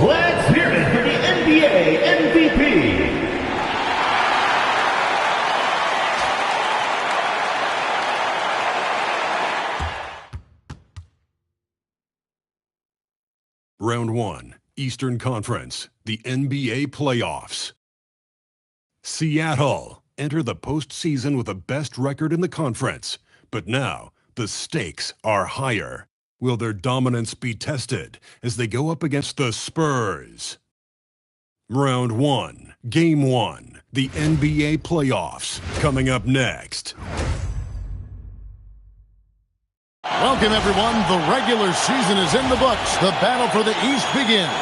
Let's hear it for the NBA MVP. Round 1, Eastern Conference, the NBA playoffs. Seattle enter the postseason with the best record in the conference, but now the stakes are higher. Will their dominance be tested as they go up against the Spurs? Round 1, Game 1, the NBA playoffs, coming up next. Welcome, everyone. The regular season is in the books. The battle for the East begins.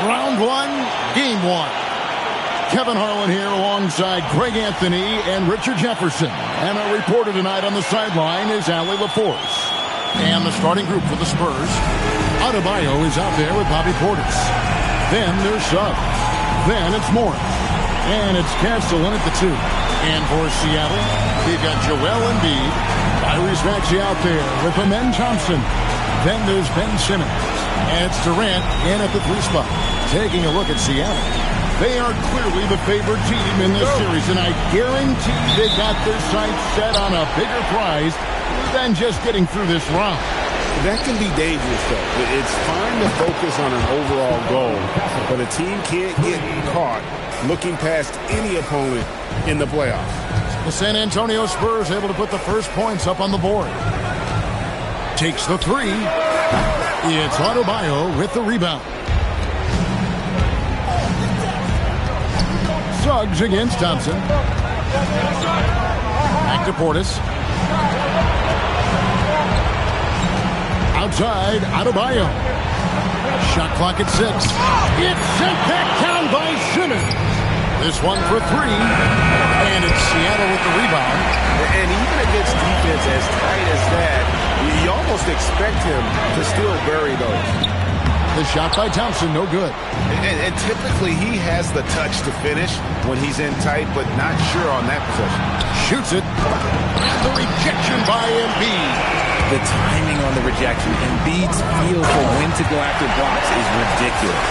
Round 1, Game 1. Kevin Harlan here alongside Greg Anthony and Richard Jefferson. And our reporter tonight on the sideline is Allie LaForce. And the starting group for the Spurs. Adebayo is out there with Bobby Portis. Then there's Suggs. Then it's Morris. And it's Castellan at the 2. And for Seattle, we've got Joel Embiid. Tyrese Maxey out there with Amen Thompson. Then there's Ben Simmons. And it's Durant in at the 3 spot. Taking a look at Seattle. They are clearly the favored team in this series, and I guarantee they got their sights set on a bigger prize than just getting through this round. That can be dangerous, though. It's fine to focus on an overall goal, but a team can't get caught looking past any opponent in the playoffs. The San Antonio Spurs able to put the first points up on the board. Takes the 3. It's Adebayo with the rebound. Suggs against Thompson. Back to Portis. Outside, Adebayo. Shot clock at 6. It's sent back down by Simmons. This one for 3. And it's Seattle with the rebound. And even against defense as tight as that, you almost expect him to still bury those. The shot by Thompson, no good. And typically he has the touch to finish when he's in tight, but not sure on that possession. Shoots it. And the rejection by Embiid. The timing on the rejection. Embiid's feel for when to go after blocks is ridiculous.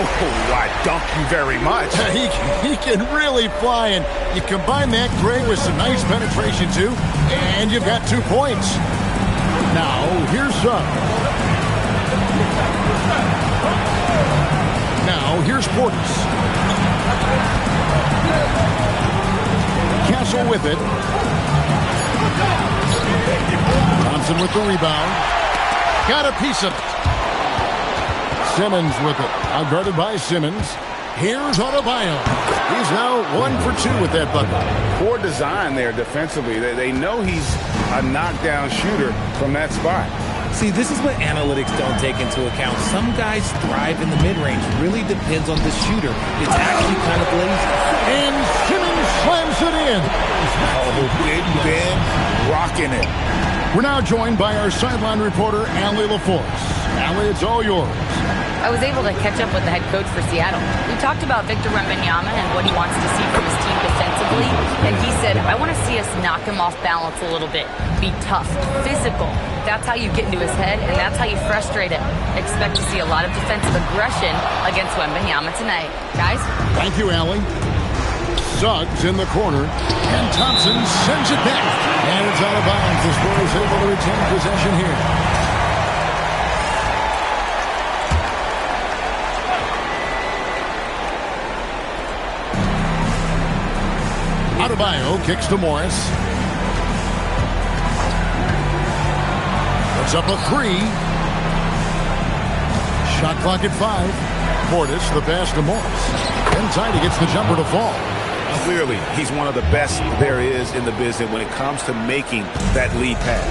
Oh, I dunk you very much. He can really fly, and you combine that, Greg, with some nice penetration, too, and you've got 2 points. Now, here's Suggs. Now, here's Portis. Castle with it. Thompson with the rebound. Got a piece of it. Simmons with it. Outguarded by Simmons. Here's Adebayo. He's now 1 for 2 with that bucket. Poor design there defensively. They know he's a knockdown shooter from that spot. See, this is what analytics don't take into account. Some guys thrive in the mid-range. Really depends on the shooter. It's actually kind of lazy. And Simmons slams it in. Oh, Big Ben rocking it. We're now joined by our sideline reporter, Allie LaForce. Allie, it's all yours. I was able to catch up with the head coach for Seattle. We talked about Victor Wembanyama and what he wants to see from his team defensively, and he said, I want to see us knock him off balance a little bit, be tough, physical. That's how you get into his head, and that's how you frustrate him. Expect to see a lot of defensive aggression against Wembanyama tonight. Guys? Thank you, Allie. Suggs in the corner, and Thompson sends it back. And it's out of bounds. The Spurs able to retain possession here. Adebayo kicks to Morris. Puts up a 3. Shot clock at 5. Portis, the pass to Morris. Inside, he gets the jumper to fall. Clearly, he's one of the best there is in the business when it comes to making that lead pass.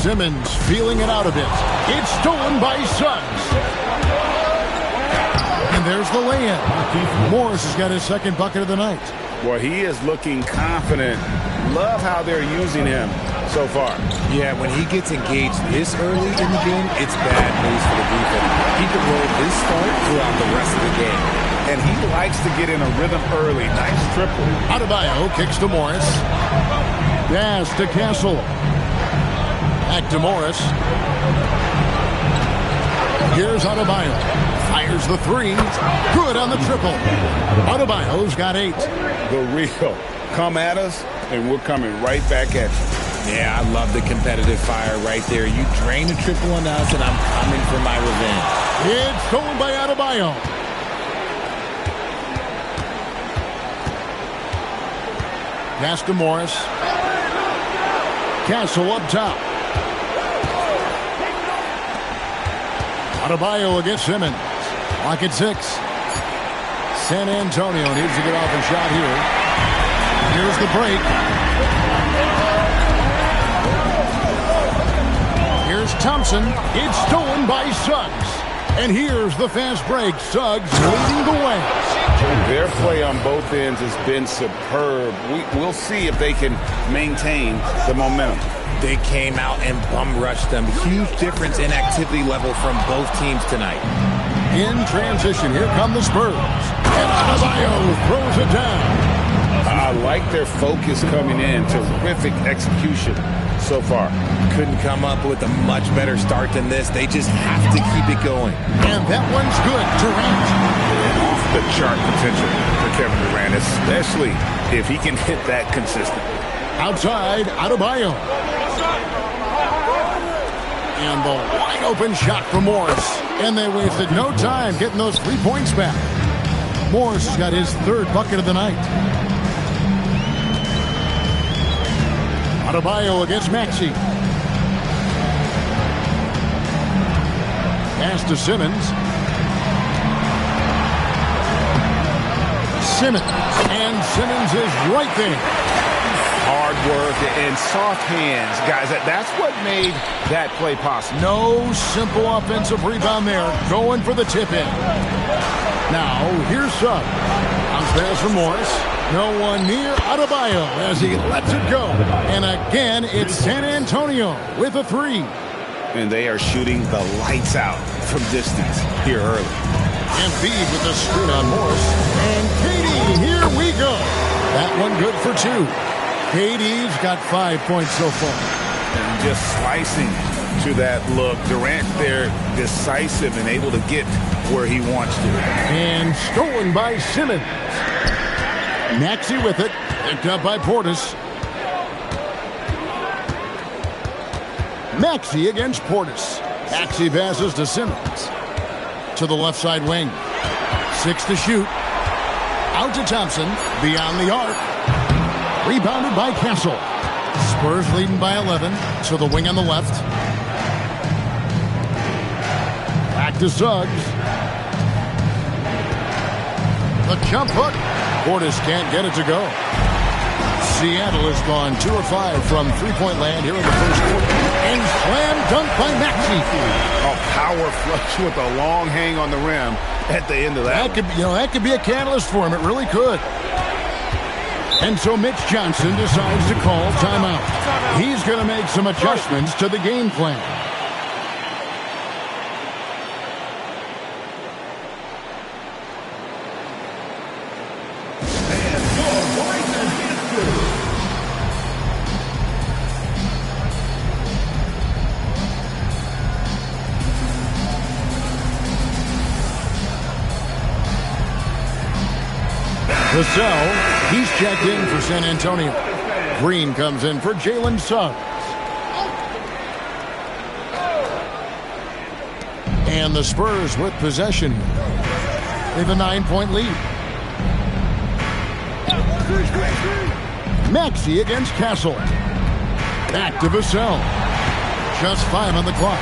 Simmons feeling it out a bit. It's stolen by Suggs. And there's the lay-in. Morris has got his second bucket of the night. Well, he is looking confident. Love how they're using him so far. Yeah, when he gets engaged this early in the game, it's bad news for the defense. He can roll this start throughout the rest of the game. And he likes to get in a rhythm early. Nice triple. Adebayo kicks to Morris. Pass to Castle. Back to Morris. Here's Adebayo. Fires the three. Good on the triple. Adebayo's got 8. The real. Come at us, and we're coming right back at you. Yeah, I love the competitive fire right there. You drain a triple on us, and I'm coming for my revenge. It's stolen by Adebayo. Pass to Morris. Castle up top. Adebayo against Simmons. Lock at 6. San Antonio needs to get off a shot here. Here's the break. Here's Thompson. It's stolen by Suggs. And here's the fast break. Suggs leading the way. Their play on both ends has been superb. We'll see if they can maintain the momentum. They came out and bum rushed them. Huge difference in activity level from both teams tonight. In transition, here come the Spurs. And Adebayo throws it down. I like their focus coming in. Terrific execution so far. Couldn't come up with a much better start than this. They just have to keep it going. And that one's good. Durant. Off the chart potential for Kevin Durant, especially if he can hit that consistently. Outside, Adebayo. And the wide open shot for Morris. And they wasted no time getting those 3 points back. Morris has got his 3rd bucket of the night. Adebayo against Maxey. Pass to Simmons. And Simmons is right there. Hard work and soft hands. Guys, that's what made that play possible. No simple offensive rebound there. Going for the tip-in. Now, here's Suggs. Bounce pass from Morris. No one near Adebayo as he lets it go. And again, it's San Antonio with a 3. And they are shooting the lights out from distance here early. Embiid with the screen on Morris. And KD, here we go. That one good for 2. KD's got 5 points so far. And just slicing to that look. Durant there, decisive and able to get where he wants to. And stolen by Simmons. Maxey with it. Picked up by Portis. Maxey against Portis. Maxey passes to Simmons. To the left side wing. 6 to shoot. Out to Thompson. Beyond the arc. Rebounded by Castle. Spurs leading by 11. To the wing on the left. Back to Suggs. The jump hook. Portis can't get it to go. Seattle has gone 2 of 5 from three-point land here in the first quarter. And slam dunk by Maxey. A power flush with a long hang on the rim at the end of that. That could be a catalyst for him. It really could. And so Mitch Johnson decides to call timeout. He's going to make some adjustments to the game plan. Vassell, he's checked in for San Antonio. Green comes in for Jalen Suggs. And the Spurs with possession. They have a 9-point lead. Maxey against Castle. Back to Vassell. Just 5 on the clock.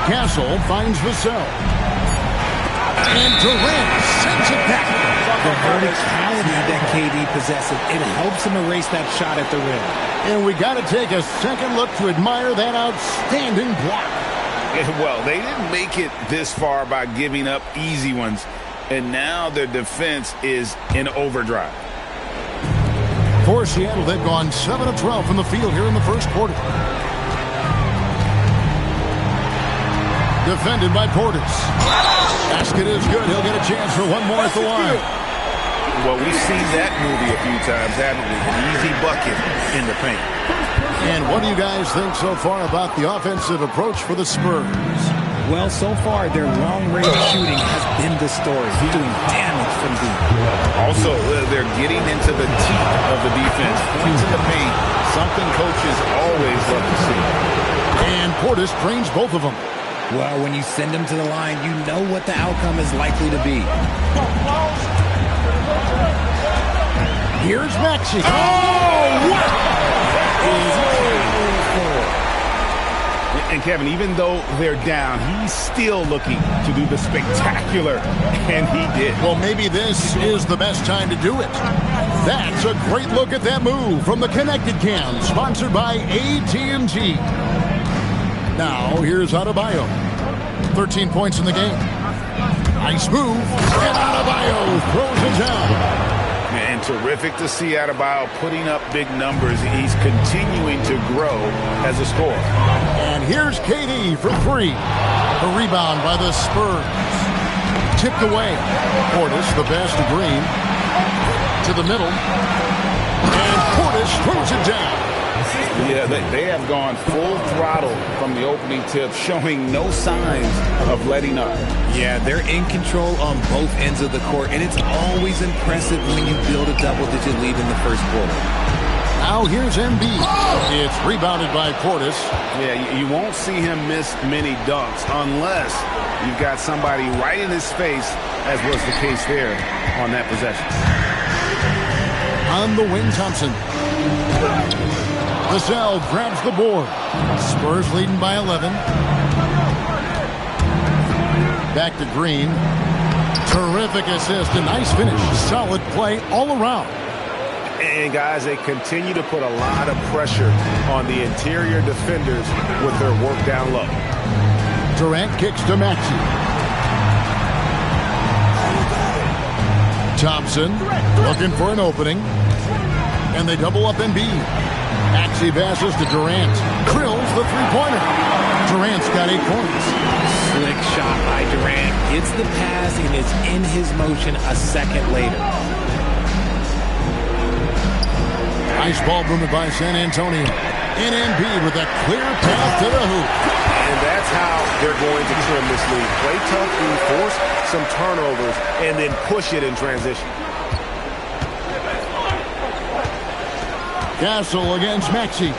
Castle finds Vassell. And Durant sends it back. The verticality that KD possesses, it helps him erase that shot at the rim. And we got to take a second look to admire that outstanding block. Well, they didn't make it this far by giving up easy ones, and now their defense is in overdrive. For Seattle, they've gone 7 of 12 from the field here in the first quarter. Defended by Portis. Basket is good. He'll get a chance for one more at the line. Well, we've seen that movie a few times, haven't we? An easy bucket in the paint. And what do you guys think so far about the offensive approach for the Spurs? Well, so far, their long-range shooting has been the story. He's doing damage from deep. Also, they're getting into the teeth of the defense. Points in the paint, something coaches always love to see. And Portis drains both of them. Well, when you send them to the line, you know what the outcome is likely to be. Here's Maxey. Oh, wow! And Kevin, even though they're down, he's still looking to do the spectacular, and he did. Well, maybe this is the best time to do it. That's a great look at that move from the Connected Cam, sponsored by AT&T. Now, here's Adebayo. 13 points in the game. Nice move, and Adebayo throws it down. And terrific to see Adebayo putting up big numbers. He's continuing to grow as a scorer. And here's KD for three. A rebound by the Spurs. Tipped away. Portis, the best of Green. To the middle. And Portis throws it down. Yeah, they have gone full throttle from the opening tip, showing no signs of letting up. Yeah, they're in control on both ends of the court, and it's always impressive when you build a double-digit lead in the first quarter. Now here's Embiid. It's rebounded by Portis. Yeah, you won't see him miss many dunks unless you've got somebody right in his face, as was the case there on that possession. On the wing, Thompson. Vassell grabs the board. Spurs leading by 11. Back to Green. Terrific assist. A nice finish. Solid play all around. And guys, they continue to put a lot of pressure on the interior defenders with their work down low. Durant kicks to Maxey. Thompson looking for an opening. And they double up Embiid. Maxey passes to Durant. Drills the three-pointer. Durant's got 8 points. Slick shot by Durant. Gets the pass and is in his motion a second later. Nice ball movement by San Antonio. And Embiid with a clear path to the hoop. And that's how they're going to trim this lead. Play tough, force some turnovers, and then push it in transition. Castle against Maxey.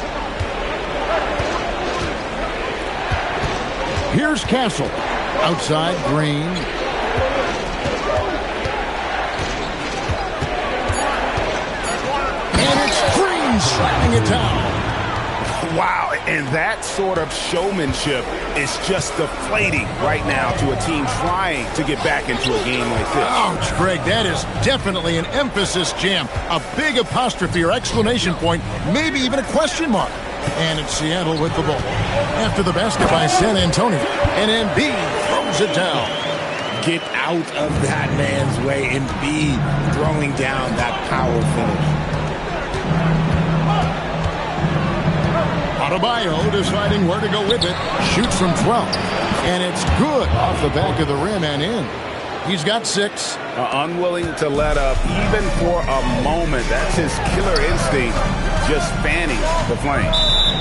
Here's Castle. Outside, Green. And it's Green slamming it down. Wow, and that sort of showmanship is just deflating right now to a team trying to get back into a game like this. Ouch, Greg, that is definitely an emphasis jam. A big apostrophe or exclamation point, maybe even a question mark. And it's Seattle with the ball. After the basket by San Antonio. And Embiid throws it down. Get out of that man's way. Embiid throwing down that power finish. Adebayo deciding where to go with it. Shoots from 12. And it's good off the back of the rim and in. He's got 6. Unwilling to let up even for a moment. That's his killer instinct, just fanning the flame.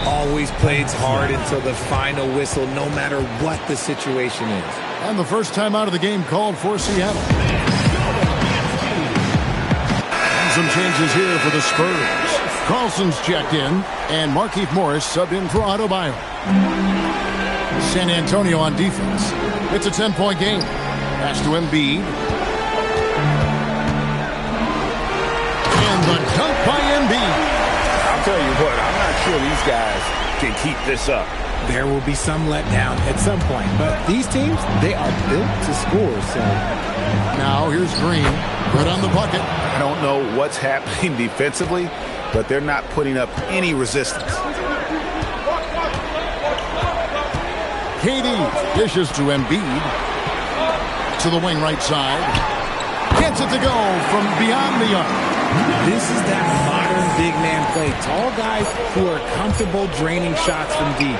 Always plays hard until the final whistle, no matter what the situation is. And the first time out of the game called for Seattle. And some changes here for the Spurs. Carlson's checked in, and Markieff Morris subbed in for Adebayo. San Antonio on defense. It's a 10-point game. Pass to Embiid. And the dunk by Embiid. I'll tell you what, I'm not sure these guys can keep this up. There will be some letdown at some point, but these teams, they are built to score, so. Now here's Green. Good on the bucket. I don't know what's happening defensively, but they're not putting up any resistance. KD dishes to Embiid. To the wing right side. Gets it to go from beyond the arc. This is that modern big man play. Tall guys who are comfortable draining shots from deep.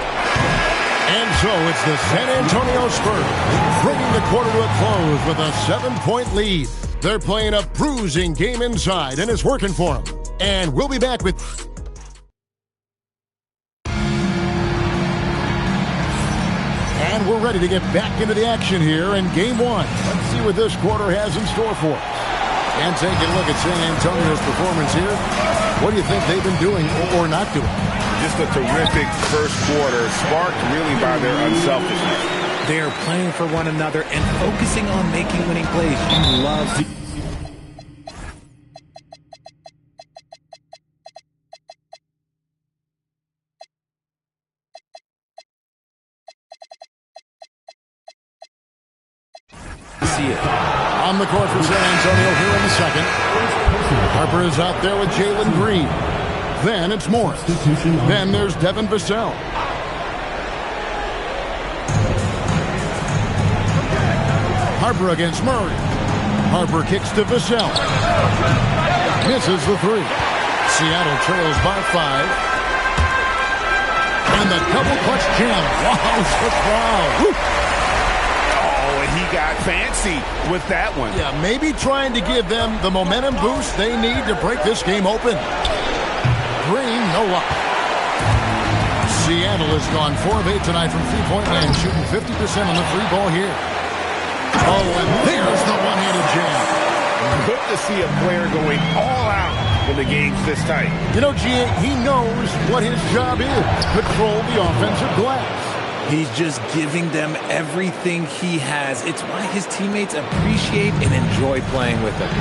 And so it's the San Antonio Spurs bringing the quarter to a close with a 7-point lead. They're playing a bruising game inside, and it's working for them. And we'll be back with... And we're ready to get back into the action here in game one. Let's see what this quarter has in store for us. And taking a look at San Antonio's performance here. What do you think they've been doing or not doing? Just a terrific first quarter, sparked really by their unselfishness. They are playing for one another and focusing on making winning plays. You love to see it. On the court for San Antonio here in the second. Harper is out there with Jalen Green. Then it's Morris. Then there's Devin Vassell. Harper against Murray. Harper kicks to Vassell. Misses the three. Seattle trails by 5. And the double clutch jam. Wow, the crowd. Woo. He got fancy with that one. Yeah, maybe trying to give them the momentum boost they need to break this game open. Green, no luck. Seattle has gone 4 of 8 tonight from three-point land, shooting 50% on the free ball here. Oh, and there's the one-handed jam. Good to see a player going all out when the game's this tight. You know, G.A., he knows what his job is. Control the offensive glass. He's just giving them everything he has. It's why his teammates appreciate and enjoy playing with him.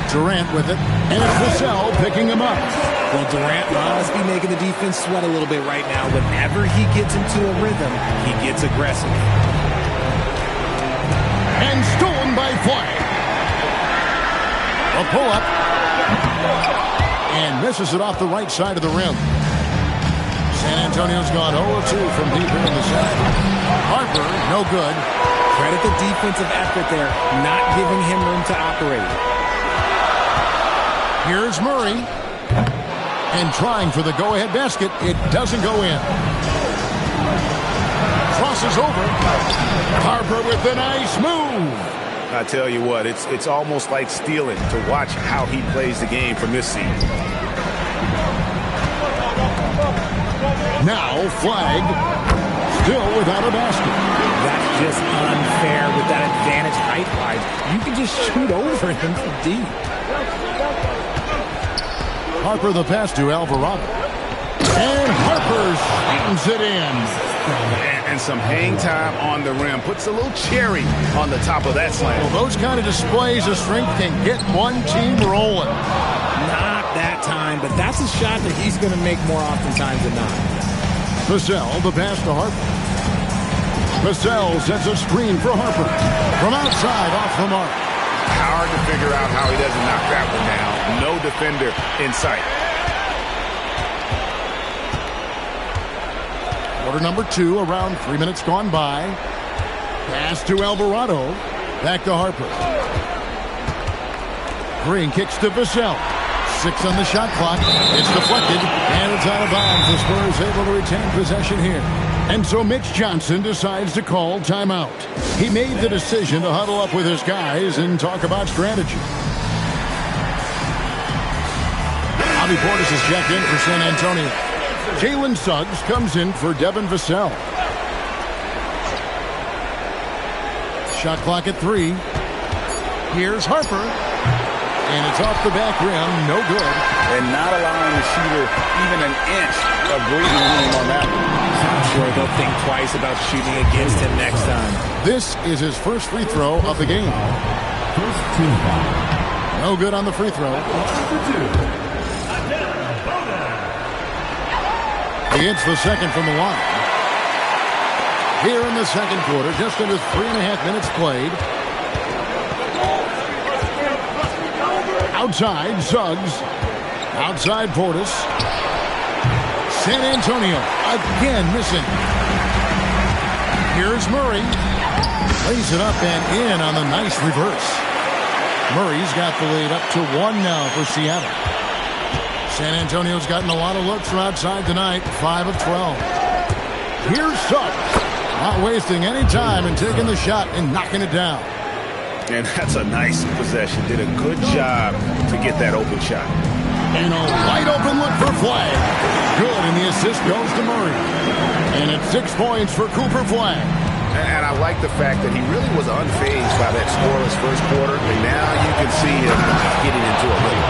Durant with it, and it's Vassell picking him up. Well, Durant must be making the defense sweat a little bit right now. Whenever he gets into a rhythm, he gets aggressive. And stolen by Flag. A pull-up. And misses it off the right side of the rim. San Antonio's gone 0-2 from deep here in the second. Harper, no good. Credit the defensive effort there, not giving him room to operate. Here's Murray. And trying for the go-ahead basket. It doesn't go in. Crosses over. Harper with a nice move. I tell you what, it's almost like stealing to watch how he plays the game from this seat. Now Flag, still without a basket. That's just unfair with that advantage height-wise. You can just shoot over him from deep. Harper the pass to Alvarado. And Harper slams it in. And some hang time on the rim. Puts a little cherry on the top of that slam. Well, those kind of displays of strength can get one team rolling. Not that time, but that's a shot that he's going to make more oftentimes than not. Vassell, the pass to Harper. Vassell sets a screen for Harper. From outside, off the mark. Hard to figure out how he doesn't knock that one down. No defender in sight. Quarter number 2, around 3 minutes gone by. Pass to Alvarado. Back to Harper. Green kicks to Vassell. 6 on the shot clock. It's deflected, and it's out of bounds. The Spurs able to retain possession here. And so Mitch Johnson decides to call timeout. He made the decision to huddle up with his guys and talk about strategy. Bobby Portis is checked in for San Antonio. Jalen Suggs comes in for Devin Vassell. Shot clock at 3. Here's Harper. And it's off the back rim, no good. And not allowing the shooter even an inch of breathing room on that one. I'm sure they'll think twice about shooting against him next time. This is his first free throw of the game. No good on the free throw. He hits the second from the line. Here in the second quarter, just under 3.5 minutes played. Outside, Suggs. Outside, Portis. San Antonio again missing. Here's Murray. Lays it up and in on the nice reverse. Murray's got the lead up to 1 now for Seattle. San Antonio's gotten a lot of looks from outside tonight. 5 of 12. Here's Suggs. Not wasting any time and taking the shot and knocking it down. And that's a nice possession. Did a good job to get that open shot. And a wide open look for Flag. Good, and the assist goes to Murray. And it's 6 points for Cooper Flag. And I like the fact that he really was unfazed by that scoreless first quarter, and now you can see him getting into a rhythm.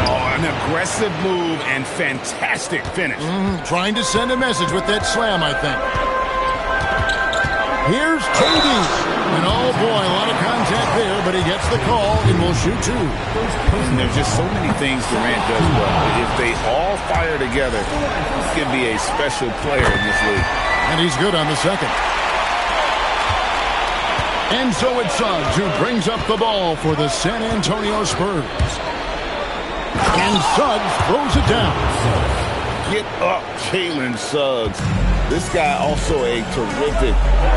Oh, an aggressive move and fantastic finish. Trying to send a message with that slam, I think. Here's KD. And oh boy, a lot of contact there, but he gets the call and will shoot 2. And there's just so many things Durant does well. If they all fire together, he can be a special player in this league. And he's good on the second. And so it's Suggs who brings up the ball for the San Antonio Spurs. And Suggs throws it down. Get up, Jalen Suggs. This guy also a terrific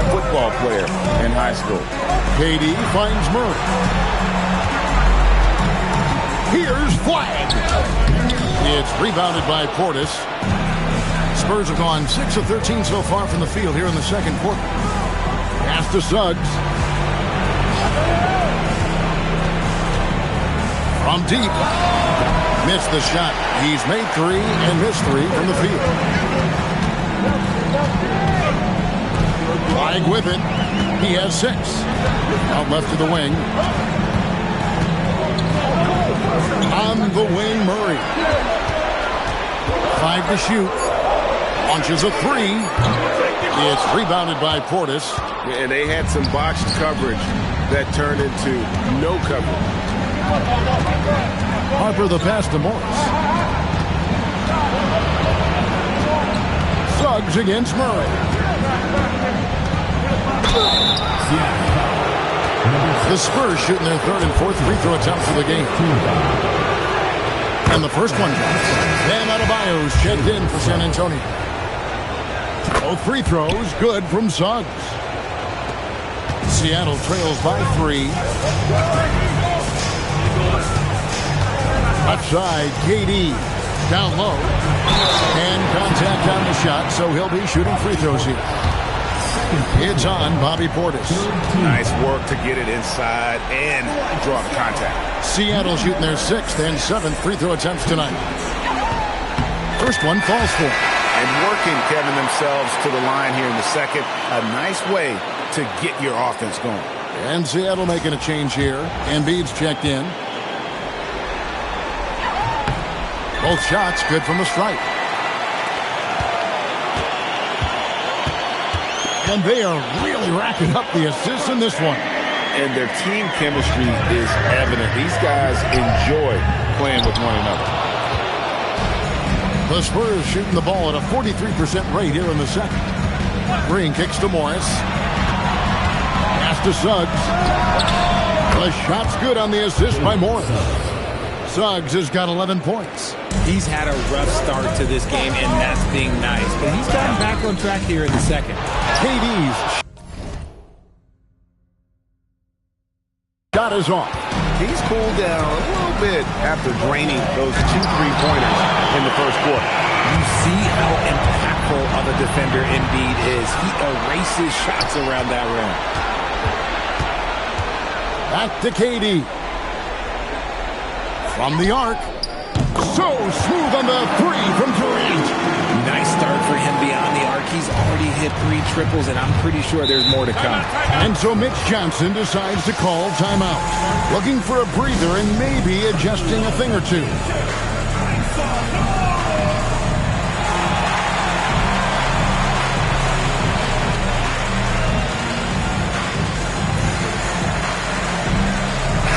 football player in high school. KD finds Murray. Here's Flag. It's rebounded by Portis. Spurs have gone 6 of 13 so far from the field here in the second quarter. Pass to Suggs. From deep. Missed the shot. He's made 3 and missed 3 from the field. Flag with it. He has 6. Out left to the wing. On the wing, Murray. 5 to shoot. Launches a 3. It's rebounded by Portis. And they had some botched coverage that turned into no coverage. Harper the pass to Morris. Suggs against Murray. The Spurs shooting their 3rd and 4th free throw attempts for the game. And the first one, Bam Adebayo's checked in for San Antonio. Both free throws good from Suggs. Seattle trails by 3. Outside, KD. Down low. And contact on the shot, so he'll be shooting free throws here. It's on Bobby Portis. Nice work to get it inside and draw the contact. Seattle shooting their 6th and 7th free throw attempts tonight. First one falls for him. And working, Kevin, themselves to the line here in the second. A nice way to get your offense going. And Seattle making a change here. Embiid's checked in. Both shots good from the strike. And they are really racking up the assists in this one. And their team chemistry is evident. These guys enjoy playing with one another. The Spurs shooting the ball at a 43% rate here in the second. Green kicks to Morris. Pass to Suggs. The shot's good on the assist by Morris. Suggs has got 11 points. He's had a rough start to this game, and that's being nice. But he's gotten back on track here in the second. KD's shot is off. He's cooled down a little bit after draining those 2 3-pointers in the first quarter. You see how impactful of a defender Embiid is. He erases shots around that rim. Back to KD. From the arc. So smooth on the 3 from Durant. Nice start for him beyond the arc. He's already hit 3 triples, and I'm pretty sure there's more to come. And so Mitch Johnson decides to call timeout. Looking for a breather and maybe adjusting a thing or two.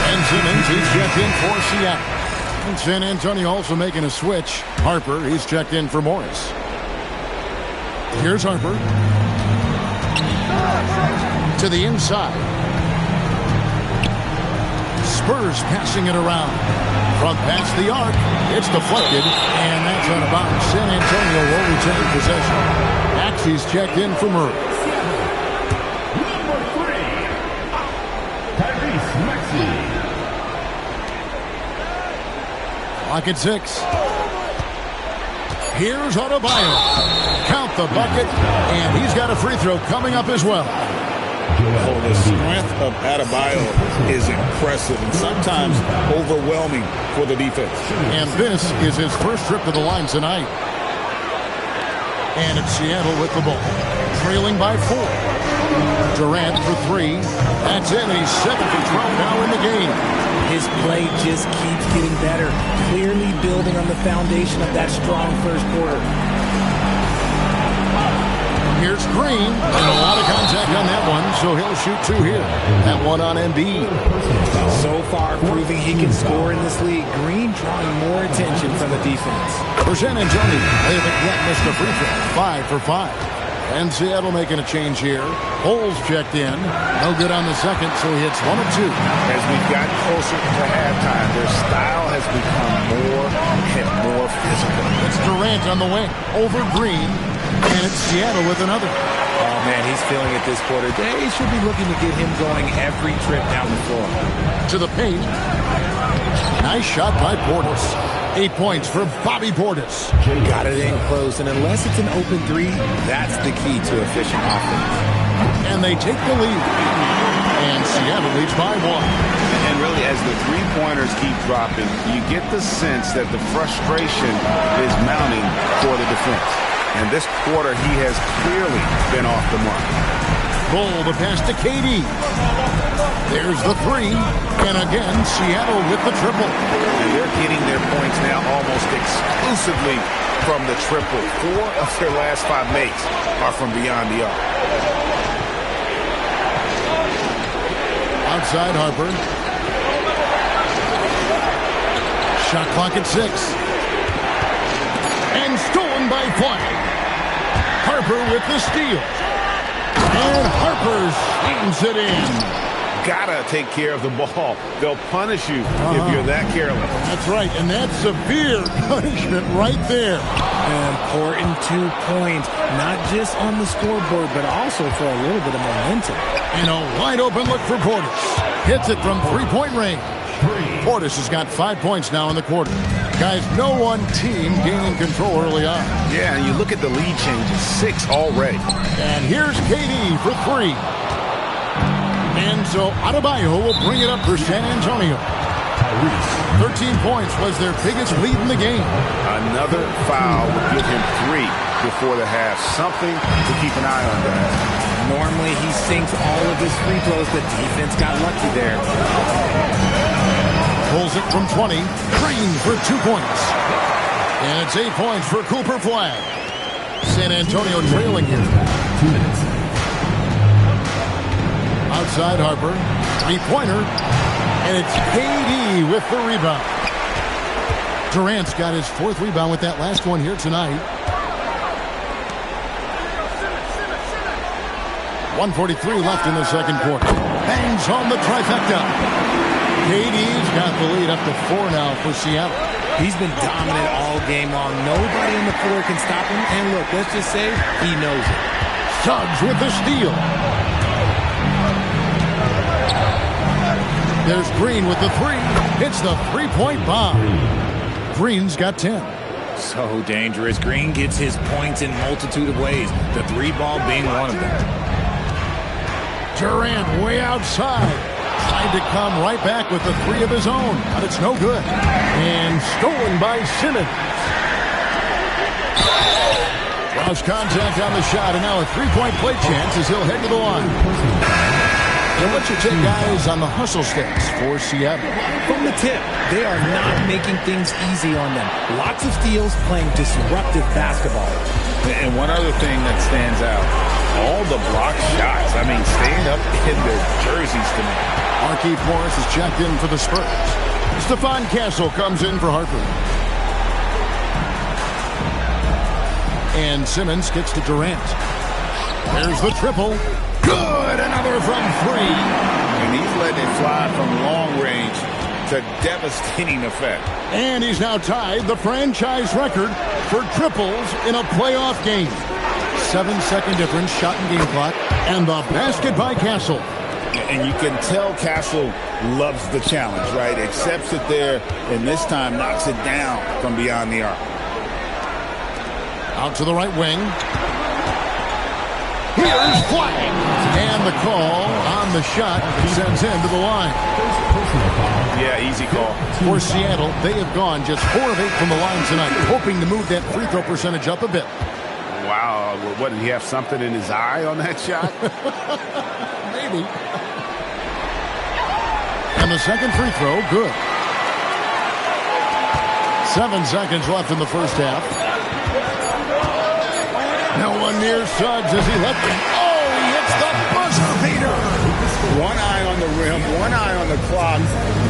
And Simmons, he's checked in for Seattle. And San Antonio also making a switch. Harper, he's checked in for Morris. Here's Harper. To the inside. Spurs passing it around. From past the arc. It's deflected. And that's out of bounds. San Antonio will retain possession. Maxey's checked in for Murray. Number 3, Tyrese Maxey. Clock at 6. Here's Adebayo. Count the bucket, and he's got a free throw coming up as well. Oh, the strength of Adebayo is impressive and sometimes overwhelming for the defense. And this is his first trip to the line tonight. And it's Seattle with the ball, trailing by 4. Durant for 3. That's it, and he's 7 for 12 now in the game. His play just keeps getting better, clearly building on the foundation of that strong first quarter. Here's Green, and a lot of contact on that one, so he'll shoot 2 here. That one on Embiid. So far, proving he can score in this league. Green drawing more attention from the defense. For San Antonio, they haven't yet missed a free throw. 5 for 5. And Seattle making a change here. Holes checked in. No good on the second, so he hits 1 of 2. As we've gotten closer to halftime, their style has become more and more physical. It's Durant on the wing over Green. And it's Seattle with another. Oh, man, he's feeling it this quarter. They should be looking to get him going every trip down the floor. To the paint. Nice shot by Portis. 8 points for Bobby Portis. Got it in close, and unless it's an open 3, that's the key to efficient offense. And they take the lead. And Seattle leads by 1. And really, as the three-pointers keep dropping, you get the sense that the frustration is mounting for the defense. And this quarter, he has clearly been off the mark. Bull, the pass to KD. There's the 3. And again, Seattle with the triple. And they're getting their points now almost exclusively from the triple. 4 of their last 5 makes are from beyond the arc. Outside Harper. Shot clock at 6. And stolen by White. Harper with the steal. And Harper slams it in. Gotta take care of the ball. They'll punish you if you're that careless. That's right, and that's severe punishment right there. An important 2 points, not just on the scoreboard, but also for a little bit of momentum. And a wide-open look for Portis. Hits it from three-point range. Portis has got 5 points now in the quarter. Guys, no one team gaining control early on. Yeah, and you look at the lead changes, 6 already. And here's KD for 3. And so Adebayo will bring it up for San Antonio. 13 points was their biggest lead in the game. Another foul would give him 3 before the half. Something to keep an eye on, guys. Normally he sinks all of his free throws. The defense got lucky there. Pulls it from 20. Green for 2 points. And it's 8 points for Cooper Flag. San Antonio trailing here. 2 minutes. Outside Harper. 3-pointer. And it's KD with the rebound. Durant's got his 4th rebound with that last one here tonight. 1:43 left in the second quarter. Bangs home the trifecta. KD's got the lead up to 4 now for Seattle. He's been dominant all game long. Nobody on the floor can stop him. And look, let's just say he knows it. Suggs with the steal. There's Green with the 3. Hits the 3-point bomb. Green's got 10. So dangerous. Green gets his points in multitude of ways. The 3 ball being one of them. Durant way outside. Tried to come right back with the 3 of his own, but it's no good. And stolen by Simmons. Lost contact on the shot, and now a 3-point play chance as he'll head to the line. And what's your take, guys, on the hustle stats for Seattle? From the tip, they are not making things easy on them. Lots of steals, playing disruptive basketball. And one other thing that stands out, all the block shots. I mean, staying up in their jerseys tonight. Marquise Morris is checked in for the Spurs. Stephon Castle comes in for Harper. And Simmons gets to Durant. There's the triple. Good! Another from 3. And he's letting it fly from long range to devastating effect. And he's now tied the franchise record for triples in a playoff game. 7-second difference, shot and game clock, and the basket by Castle. And you can tell Castle loves the challenge, right? Accepts it there, and this time knocks it down from beyond the arc. Out to the right wing. Here's Flag. And the call on the shot sends him to the line. Yeah, easy call. For Seattle, they have gone just 4 of 8 from the line tonight, hoping to move that free throw percentage up a bit. wow. What, did he have something in his eye on that shot? Maybe. And the second free throw, good. 7 seconds left in the first half. No one near Suggs as he left him. Oh, he hits the buzzer beater. One eye on the rim, one eye on the clock.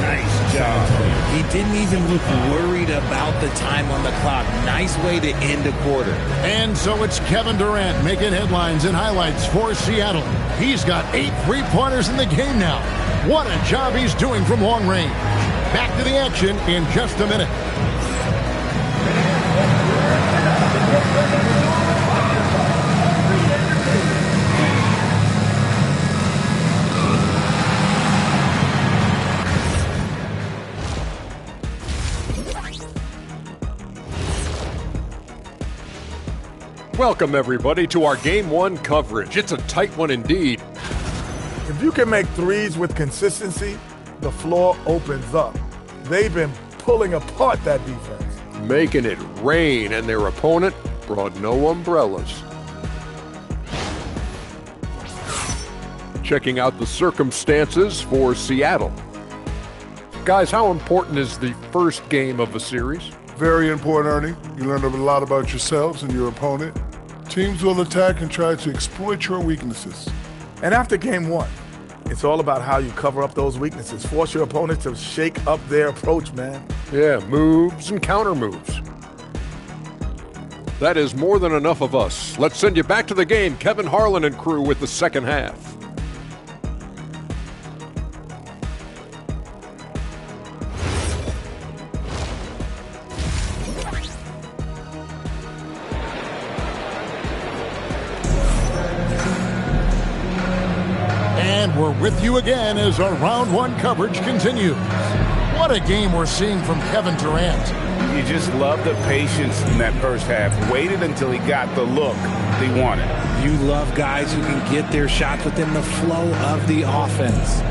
Nice job. He didn't even look worried about the time on the clock. Nice way to end a quarter. And so it's Kevin Durant making headlines and highlights for Seattle. He's got 8 3-pointers in the game now. What a job he's doing from long range. Back to the action in just a minute. Welcome, everybody, to our Game 1 coverage. It's a tight one indeed. If you can make threes with consistency, the floor opens up. They've been pulling apart that defense. Making it rain, and their opponent brought no umbrellas. Checking out the circumstances for Seattle. Guys, how important is the first game of a series? Very important, Ernie. You learn a lot about yourselves and your opponent. Teams will attack and try to exploit your weaknesses. And after game 1, it's all about how you cover up those weaknesses. Force your opponent to shake up their approach, man. Yeah, moves and counter moves. That is more than enough of us. Let's send you back to the game, Kevin Harlan and crew, with the second half. And we're with you again as our round 1 coverage continues. What a game we're seeing from Kevin Durant. You just love the patience in that first half. Waited until he got the look he wanted. You love guys who can get their shots within the flow of the offense.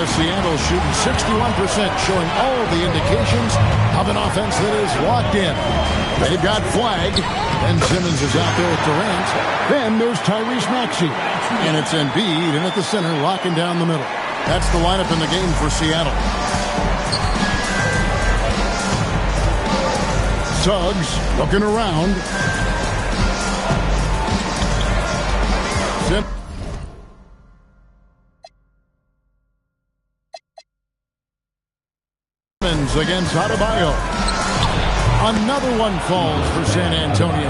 Seattle shooting 61%, showing all the indications of an offense that is locked in. They've got Flag, and Simmons is out there with Durant. Then there's Tyrese Maxey, and it's Embiid in at the center, locking down the middle. That's the lineup in the game for Seattle. Suggs looking around. Against Adebayo. Another one falls for San Antonio.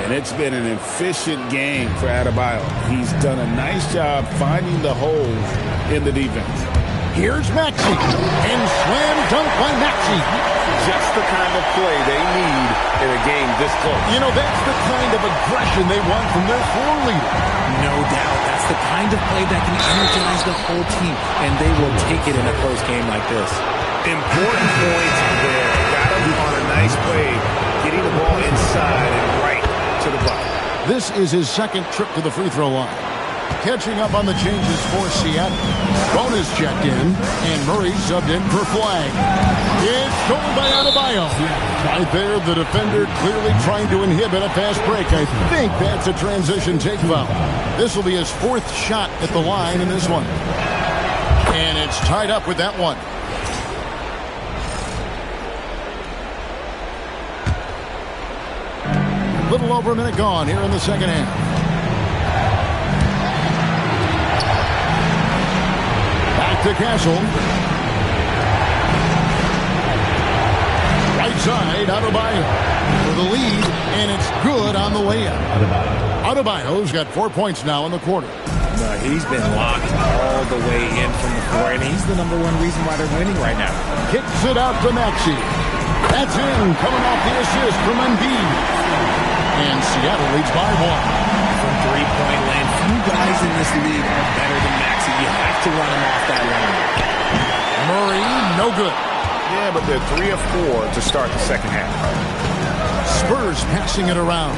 And it's been an efficient game for Adebayo. He's done a nice job finding the holes in the defense. Here's Maxey. And slam dunk by Maxey. Just the kind of play they need in a game this close. You know, that's the kind of aggression they want from their floor leader. No doubt. That's the kind of play that can energize the whole team, and they will take it in a close game like this. Important points there. Got him on a nice play, getting the ball inside and right to the bucket. This is his second trip to the free throw line. Catching up on the changes for Seattle. Bonus checked in, and Murray subbed in for Flag. It's stolen by Adebayo. Right there, the defender clearly trying to inhibit a fast break. I think that's a transition take foul. This will be his 4th shot at the line in this one. And it's tied up with that one. Little over a minute gone here in the second half. Back to Castle. Right side, Adebayo for the lead, and it's good on the layup. Adebayo's got 4 points now in the quarter. He's been locked all the way in from the floor, and he's the number 1 reason why they're winning right now. Kicks it out to Maxey. That's in, coming off the assist from Embiid. And Seattle leads by 1. From three-point land, few guys in this league are better than Maxey. You have to run him off that line. Murray, no good. Yeah, but they're 3 of 4 to start the second half. Spurs passing it around.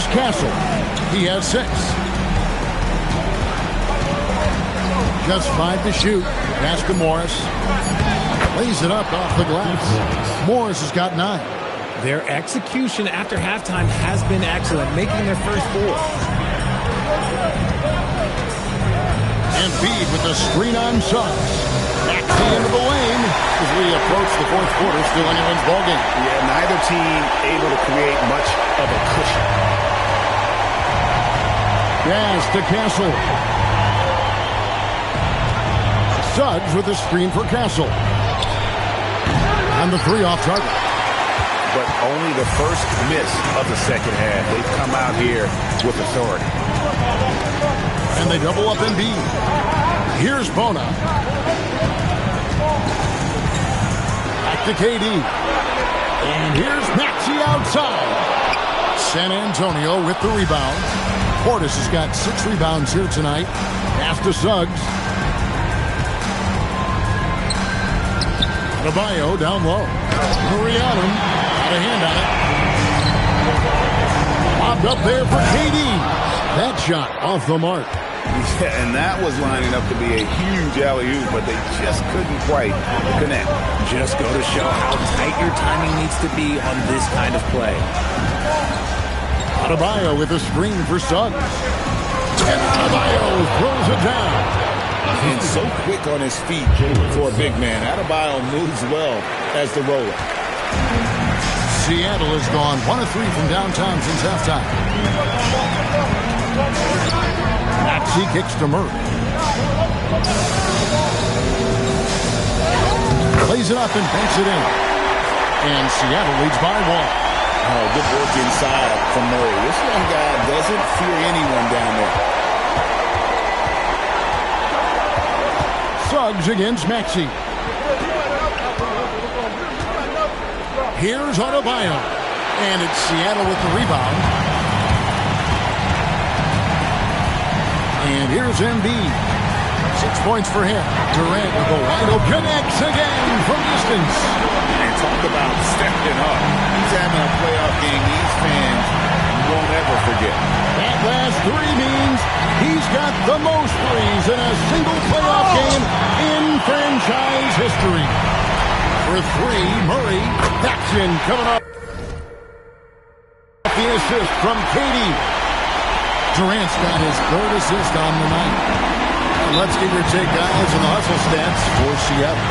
Here's Castle. He has 6. Just 5 to shoot. Pass to Morris. Lays it up off the glass. Morris has got 9. Their execution after halftime has been excellent, making their first 4. Embiid with the screen on Suggs. Back to the end of the lane as we approach the 4th quarter. Still anyone's ballgame. Yeah, neither team able to create much of a cushion. Pass to Castle. Suggs with a screen for Castle. And the 3 off target. But only the first miss of the second half. They've come out here with authority. And they double up Embiid. Here's Bona. Back to KD. And here's Maxey outside. San Antonio with the rebound. Portis has got 6 rebounds here tonight. Pass to Suggs. Adebayo down low. Mariano got a hand on it. Bobbed up there for KD. That shot off the mark. Yeah, and that was lining up to be a huge alley-oop, but they just couldn't quite connect. Just go to show how tight your timing needs to be on this kind of play. Adebayo with a screen for Suggs. And Adebayo throws it down. And so quick on his feet for a big man. Adebayo moves well as the roller. Seattle has gone 1 of 3 from downtown since halftime. Maxey kicks to Murray. Plays it up and banks it in. And Seattle leads by 1. Oh, good work inside from Murray. This young guy doesn't fear anyone down there. Suggs against Maxey. Here's Adebayo. And it's Seattle with the rebound. And here's Embiid. 6 points for him. Durant with a wide open. Connects again from distance. And talk about stepping up. He's having a playoff game these fans won't ever forget. That last 3 means he's got the most threes in a single playoff game in franchise history. For 3, Murray. That's in coming up. The assist from KD. Durant's got his 3rd assist on the night. Let's get your take, guys, on the hustle stats for Seattle.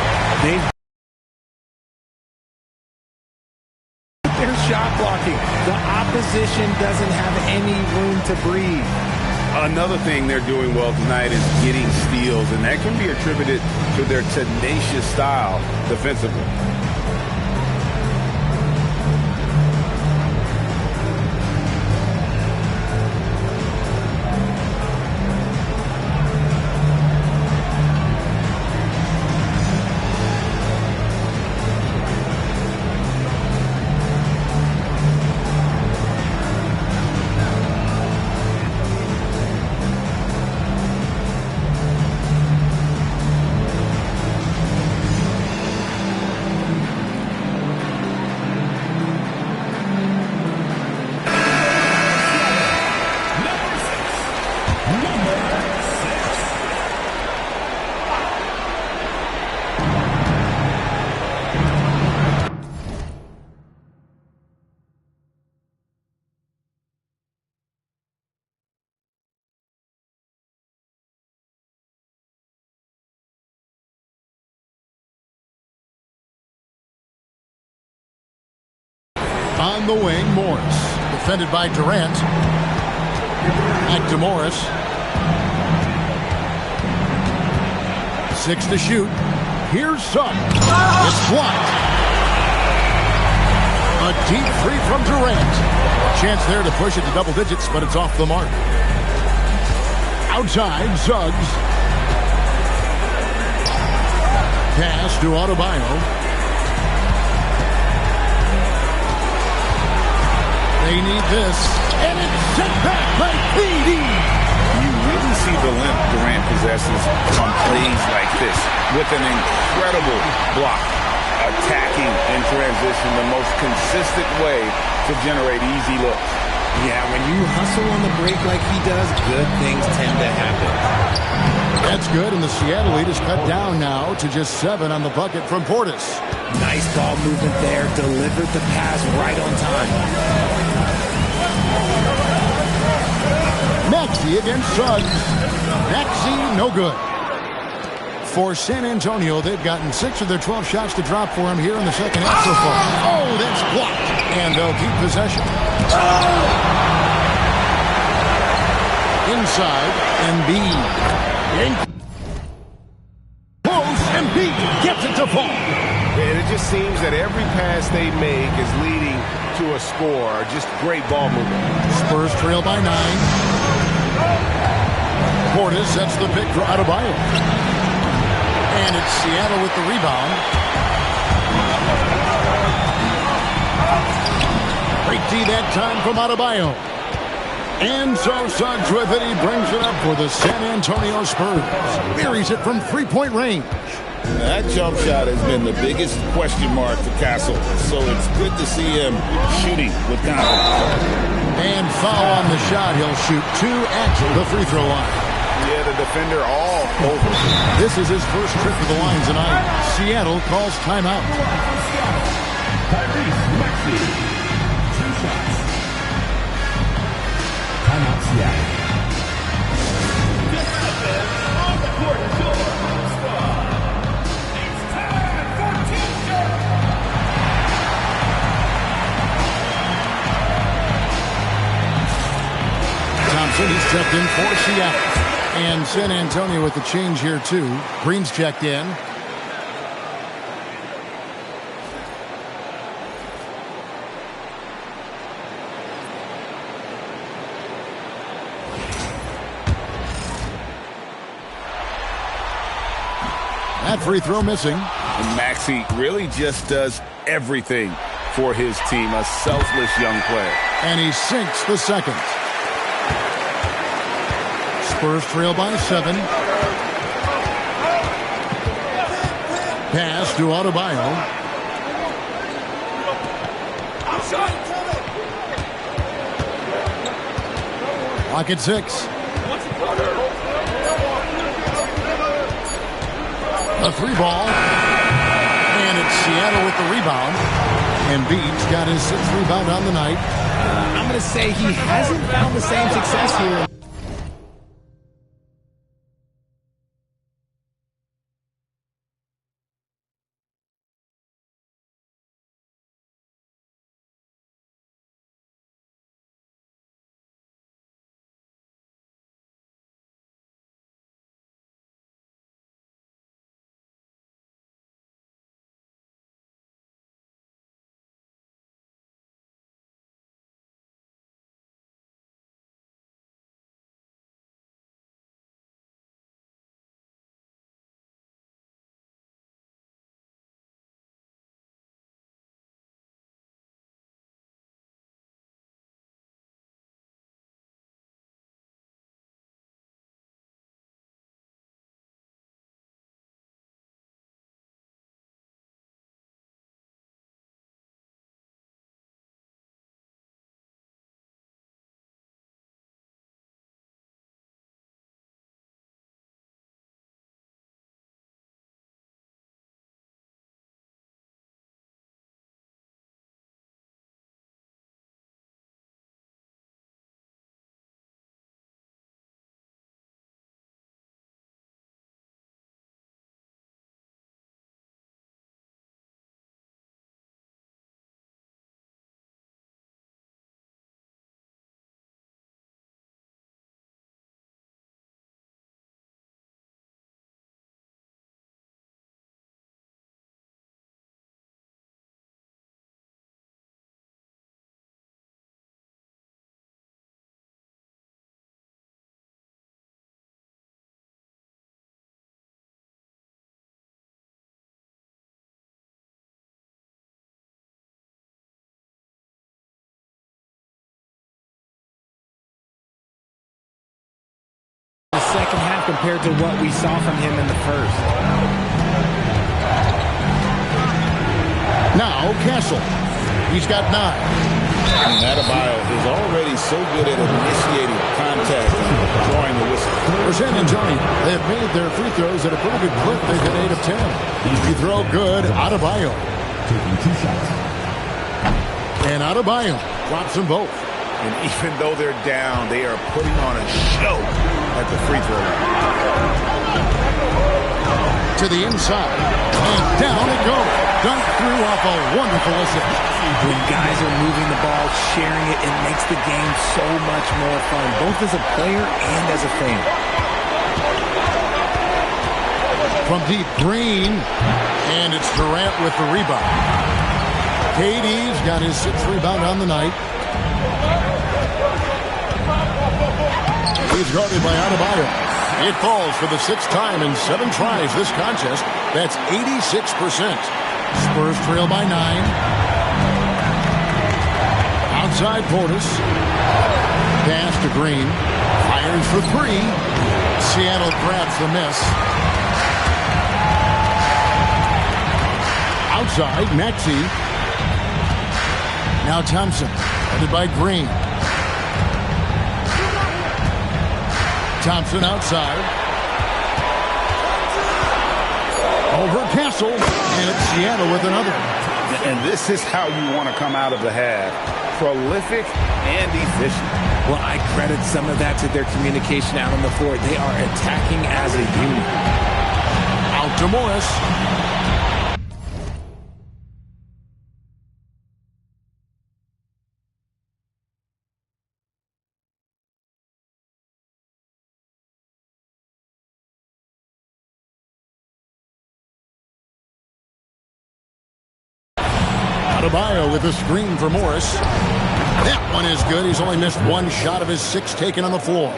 Their shot blocking. The opposition doesn't have any room to breathe. Another thing they're doing well tonight is getting steals, and that can be attributed to their tenacious style defensively. On the wing, Morris. Defended by Durant. Back to Morris. 6 to shoot. Here's Suggs. It's blocked. A deep 3 from Durant. Chance there to push it to double digits, but it's off the mark. Outside, Suggs. Pass to Adebayo. They need this. And it's sent back by KD. You really see the limp Durant possesses on plays like this with an incredible block. Attacking in transition, the most consistent way to generate easy looks. Yeah, when you hustle on the break like he does, good things tend to happen. That's good, and the Seattle lead is cut down now to just 7 on the bucket from Portis. Nice ball movement there. Delivered the pass right on time. Maxey against Suggs. Maxey, no good. For San Antonio, they've gotten 6 of their 12 shots to drop for him here in the second half so far. Oh, that's blocked. And they'll keep possession. Inside, Embiid. Close, Embiid gets it to fall. And it just seems that every pass they make is leading to a score. Just great ball movement. Spurs trail by 9. Portis sets the pick for Adebayo. And it's Seattle with the rebound. Great D that time from Adebayo. And so Suggs with it. He brings it up for the San Antonio Spurs. Buries it from three-point range. That jump shot has been the biggest question mark for Castle. So it's good to see him shooting with confidence. And foul on the shot. He'll shoot 2 at the free throw line. Yeah, the defender all over. This is his first trip to the line tonight. Seattle calls timeout. Tyrese Maxey. 2 shots. Timeout Seattle. On the court, it's time for team. Thompson, he's checked in for Seattle. And San Antonio with the change here, too. Green's checked in. That free throw missing. And Maxey really just does everything for his team. A selfless young player. And he sinks the second. Spurs trail by 7. Pass to Adebayo. Clock at 6. A 3 ball. And it's Seattle with the rebound. Embiid's got his 6th rebound on the night. I'm going to say he hasn't found the same success here. The second half compared to what we saw from him in the first. Now Castle. He's got 9. And Adebayo is already so good at initiating contact and drawing the whistle. For San Antonio, they have made their free throws at a pretty good clip. They've hit 8 of 10. Free throw good, Adebayo. Taking 2 shots. And Adebayo drops them both. And even though they're down, they are putting on a show at the free throw line. To the inside. And down it goes. Dunk through off a wonderful assist. When guys are moving the ball, sharing it, it makes the game so much more fun, both as a player and as a fan. From deep, Green. And it's Durant with the rebound. KD's got his 6th rebound on the night. He's guarded by Adebayo. It falls for the 6th time in 7 tries this contest. That's 86%. Spurs trail by 9. Outside Portis. Pass to Green. Fires for 3. Seattle grabs the miss. Outside, Maxey. Now Thompson. Headed by Green. Thompson outside. Over Castle. And it's Seattle with another. And this is how you want to come out of the half. Prolific and efficient. Well, I credit some of that to their communication out on the floor. They are attacking as a unit. Out to Morris. Adebayo with a screen for Morris. That one is good. He's only missed 1 shot of his 6 taken on the floor.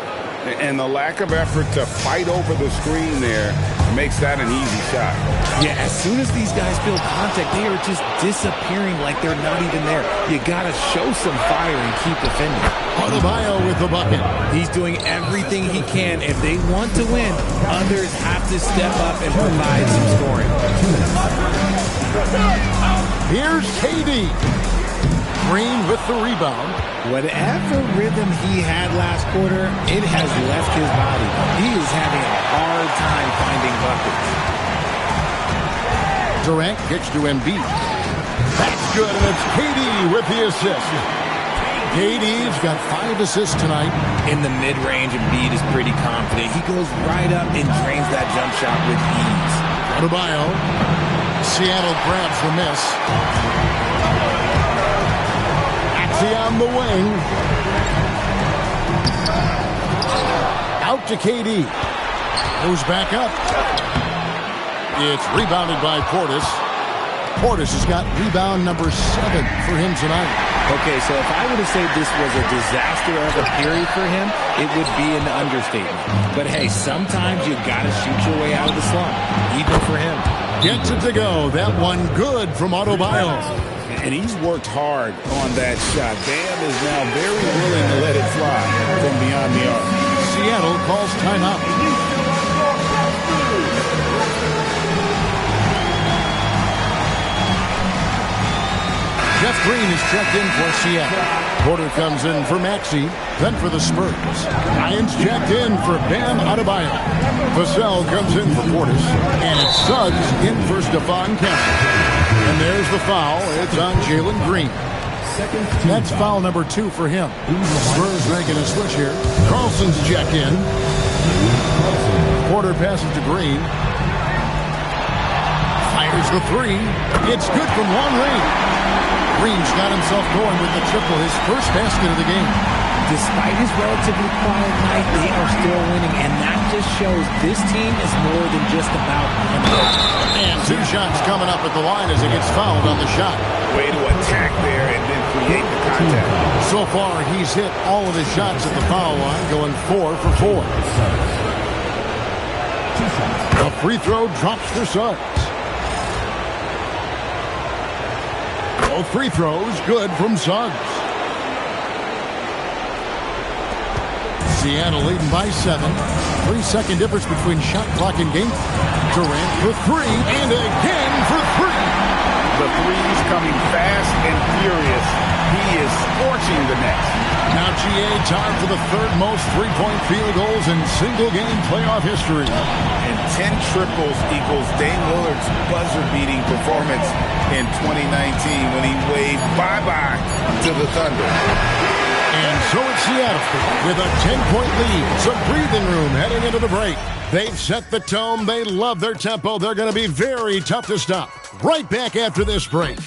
And the lack of effort to fight over the screen there makes that an easy shot. Yeah, as soon as these guys feel contact, they are just disappearing like they're not even there. You got to show some fire and keep defending. Adebayo with the bucket. He's doing everything he can. If they want to win, others have to step up and provide some scoring. Here's KD. Green with the rebound. Whatever rhythm he had last quarter, it has left his body. He is having a hard time finding buckets. Durant gets to Embiid. That's good, and it's KD with the assist. KD's got 5 assists tonight. In the mid-range, Embiid is pretty confident. He goes right up and drains that jump shot with ease. Adebayo. Seattle grabs the miss. Axie on the wing. Out to KD. Goes back up. It's rebounded by Portis. Portis has got rebound number 7 for him tonight. Okay, so if I were to say this was a disaster of a period for him, it would be an understatement. But hey, sometimes you got to shoot your way out of the slump, even for him. Gets it to go. That one good from Adebayo. And he's worked hard on that shot. Bam is now very willing to let it fly from beyond the arc. Seattle calls timeout. Jeff Green is checked in for Seattle. Porter comes in for Maxey, then for the Spurs. Lyons checked in for Bam Adebayo. Vassell comes in for Portis, and it's Suggs in for Stephon Castle. And there's the foul. It's on Jalen Green. That's foul number 2 for him. Spurs making a switch here. Carlson's checked in. Porter passes to Green. Fires the 3. It's good from long range. Green's got himself going with the triple, his first basket of the game. Despite his relatively quiet night, they are still winning, and that just shows this team is more than just about winning. And 2 shots coming up at the line as he gets fouled on the shot. Way to attack there and then create the contact. So far, he's hit all of his shots at the foul line, going 4 for 4. The free throw drops for Suggs. Both free throws good from Suggs. Seattle leading by 7. 3-second difference between shot clock and game. Durant for 3 and again for 3. The threes coming fast and furious. He is scorching the net. Now GA tied for the third most three-point field goals in single-game playoff history. And 10 triples equals Dame Lillard's buzzer-beating performance in 2019 when he waved bye-bye to the Thunder. And so it's Seattle with a 10-point lead. Some breathing room heading into the break. They've set the tone. They love their tempo. They're going to be very tough to stop. Right back after this break.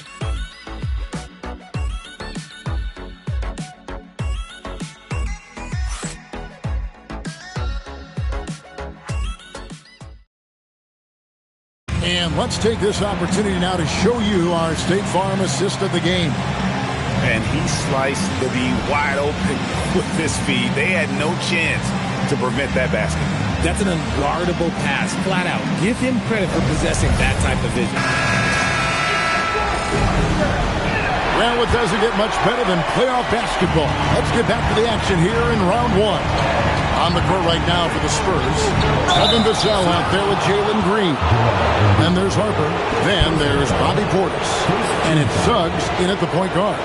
And let's take this opportunity now to show you our State Farm assist of the game. And he sliced the D wide open with this feed. They had no chance to prevent that basket. That's an unguardable pass, flat out. Give him credit for possessing that type of vision. Well, it doesn't get much better than playoff basketball. Let's get back to the action here in round one. On the court right now for the Spurs. Evan Vassell out there with Jalen Green. Then there's Harper. Then there's Bobby Portis. And it's Suggs in at the point guard.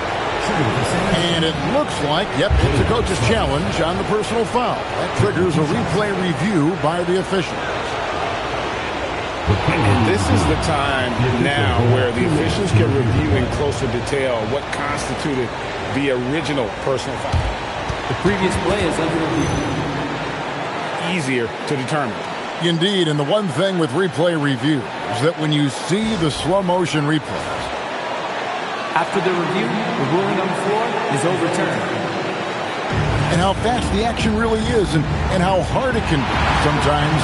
And it looks like, yep, it's a coach's challenge on the personal foul. That triggers a replay review by the official. And this is the time now where the officials can review in closer detail what constituted the original personal foul. The previous play is under review. Easier to determine. Indeed, and the one thing with replay review is that when you see the slow motion replays, after the review, the ruling on the floor is overturned. And how fast the action really is and how hard it can be sometimes,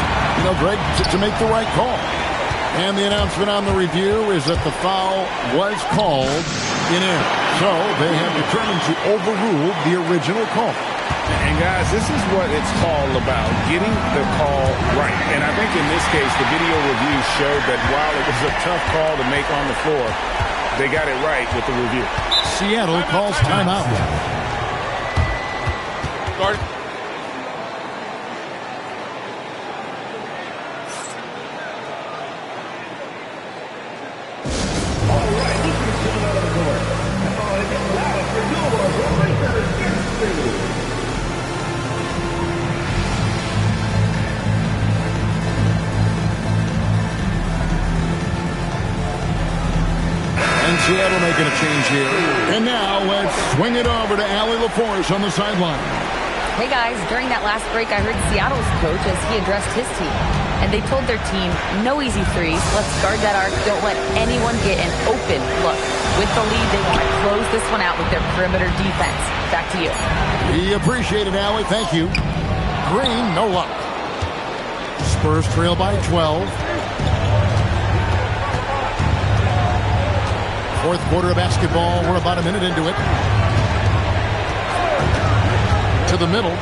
Greg, to make the right call. And the announcement on the review is that the foul was called in error. So they have determined to overrule the original call. And guys, this is what it's all about, getting the call right. And I think in this case, the video review showed that while it was a tough call to make on the floor, they got it right with the review. Seattle calls timeout. Guard. All right, this is coming out of the court. Oh, it's loud for your breakers. And Seattle making a change here. And now let's swing it over to Allie LaForce on the sideline. Hey guys, during that last break, I heard Seattle's coach as he addressed his team. And they told their team, no easy threes. Let's guard that arc. Don't let anyone get an open look. With the lead, they want to close this one out with their perimeter defense. Back to you. We appreciate it, Allie. Thank you. Green, no luck. Spurs trail by 12. Fourth quarter of basketball. We're about a minute into it. To the middle.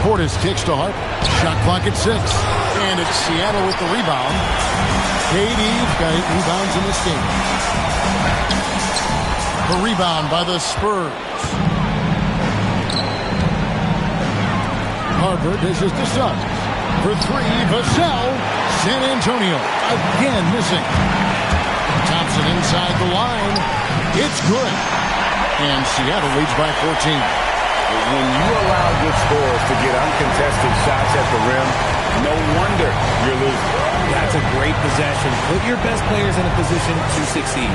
Portis kicks to Harper. Shot clock at 6. And it's Seattle with the rebound. KD's got 8 rebounds in this game. The rebound by the Spurs. Harper dishes to Suggs. For 3, Vassell. San Antonio again missing. Thompson inside the line. It's good. And Seattle leads by 14. When you allow good scorers to get uncontested shots at the rim, no wonder you're losing. That's a great possession. Put your best players in a position to succeed.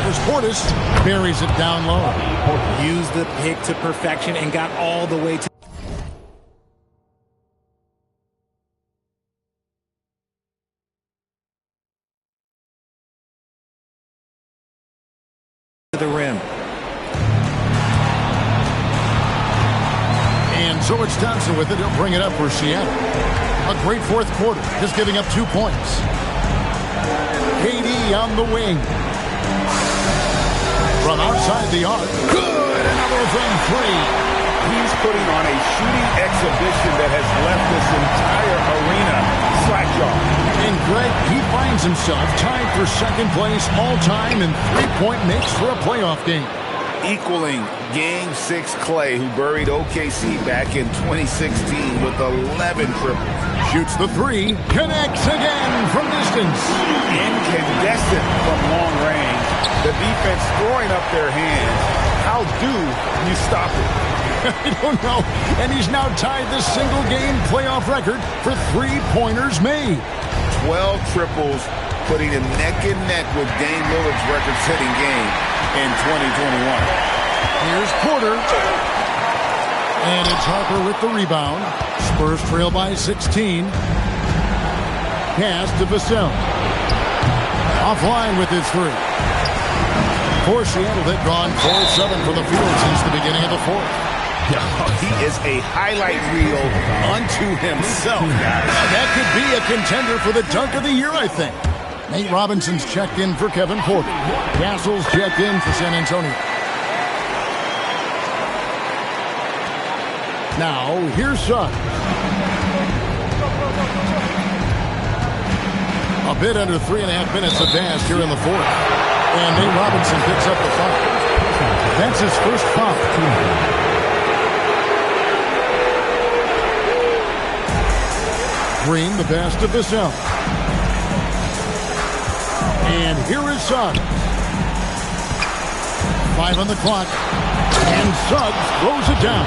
There's Portis. Buries it down low. Used the pick to perfection and got all the way to the rim. And so it's Thompson with it. He'll bring it up for Seattle. A great fourth quarter, just giving up 2 points. KD on the wing. From outside the arc. Good! Another from 3. He's putting on a shooting exhibition that has left this entire arena slack-jawed. And Greg, he finds himself tied for second place all-time in three-point makes for a playoff game. Equaling Game 6 Clay, who buried OKC back in 2016 with 11 triples. Shoots the 3, connects again from distance. Incandescent from long range. The The defense throwing up their hands. How do you stop it? I don't know. And he's now tied the single-game playoff record for three-pointers made. 12 triples, putting him neck and neck with Dame Lillard's record-setting game in 2021. Here's Porter. And it's Harper with the rebound. Spurs trail by 16. Pass to Vassell. Offline with his three. For Seattle, they've gone 4-7 from the field since the beginning of the fourth. He is a highlight reel unto himself, guys. That could be a contender for the dunk of the year, I think. Nate Robinson's checked in for Kevin Porter. Castle's checked in for San Antonio. Now, here's Suggs. A bit under 3.5 minutes advanced here in the fourth. And Nate Robinson picks up the foul. That's his first foul. Green, the pass to Vassell. And here is Suggs. 5 on the clock. And Suggs throws it down.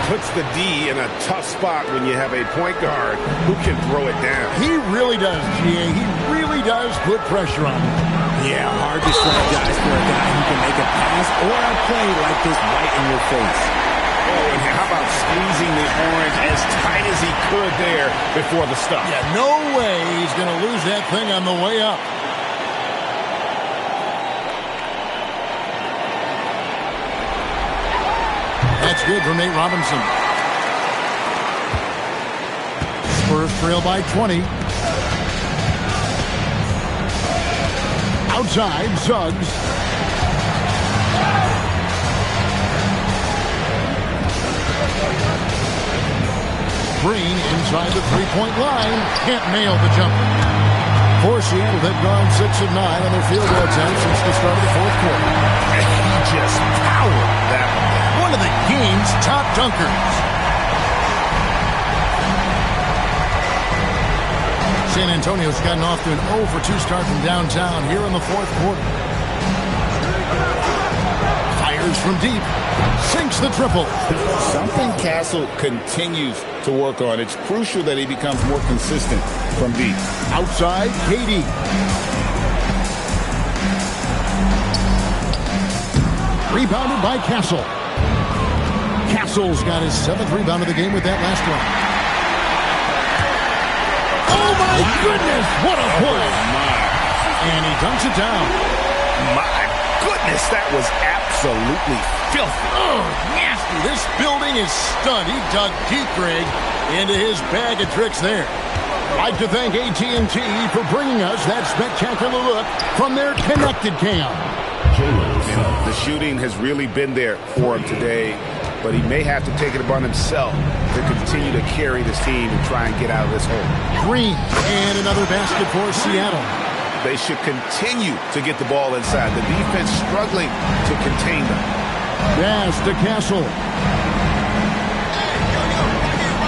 Puts the D in a tough spot when you have a point guard who can throw it down. He really does, G.A. He really does put pressure on him. Yeah, hard to strategize for a guy who can make a pass or a play like this right in your face. Oh, and how about squeezing the orange as tight as he could there before the stop? Yeah, no way he's going to lose that thing on the way up. That's good for Nate Robinson. Spurs trail by 20. Outside, Suggs. Green inside the three-point line. Can't nail the jumper. For Seattle, they've gone 6 of 9 on their field goal attempts since the start of the fourth quarter. And he just powered that one of the game's top dunkers. San Antonio's gotten off to an 0-for-2 start from downtown here in the fourth quarter. Fires from deep. Sinks the triple. Something Castle continues to work on. It's crucial that he becomes more consistent from deep. Outside, KD. Rebounded by Castle. Castle's got his 7th rebound of the game with that last one. Oh, my goodness. What a play. And he dunks it down. My goodness, that was absolutely filthy. Oh, nasty. This building is stunned. He dug deep, Greg, into his bag of tricks there. I'd like to thank AT&T for bringing us that spectacular look from their connected cam. The shooting has really been there for him today, but he may have to take it upon himself to continue to carry this team and try and get out of this hole. Green, and another basket for Seattle. They should continue to get the ball inside. The defense struggling to contain them. Pass to Castle.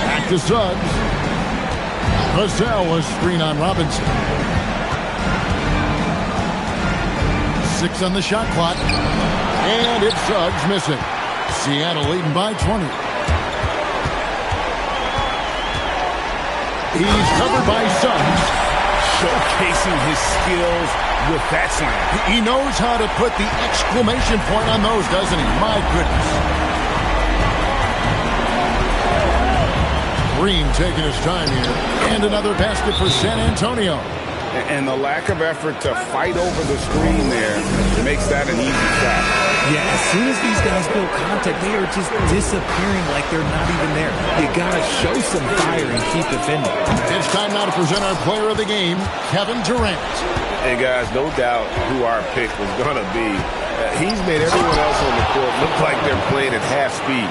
Back to Suggs. Vassell was screen on Robinson. 6 on the shot clock. And it's Suggs missing. Seattle leading by 20. He's covered by Suggs. Showcasing his skills with that slam. He knows how to put the exclamation point on those, doesn't he? My goodness. Green taking his time here. And another basket for San Antonio. And the lack of effort to fight over the screen there makes that an easy shot. Yeah, as soon as these guys feel contact, they are just disappearing like they're not even there. You got to show some fire and keep defending. It's time now to present our player of the game, Kevin Durant. Hey, guys, no doubt who our pick was going to be. He's made everyone else on the court look like they're playing at half speed.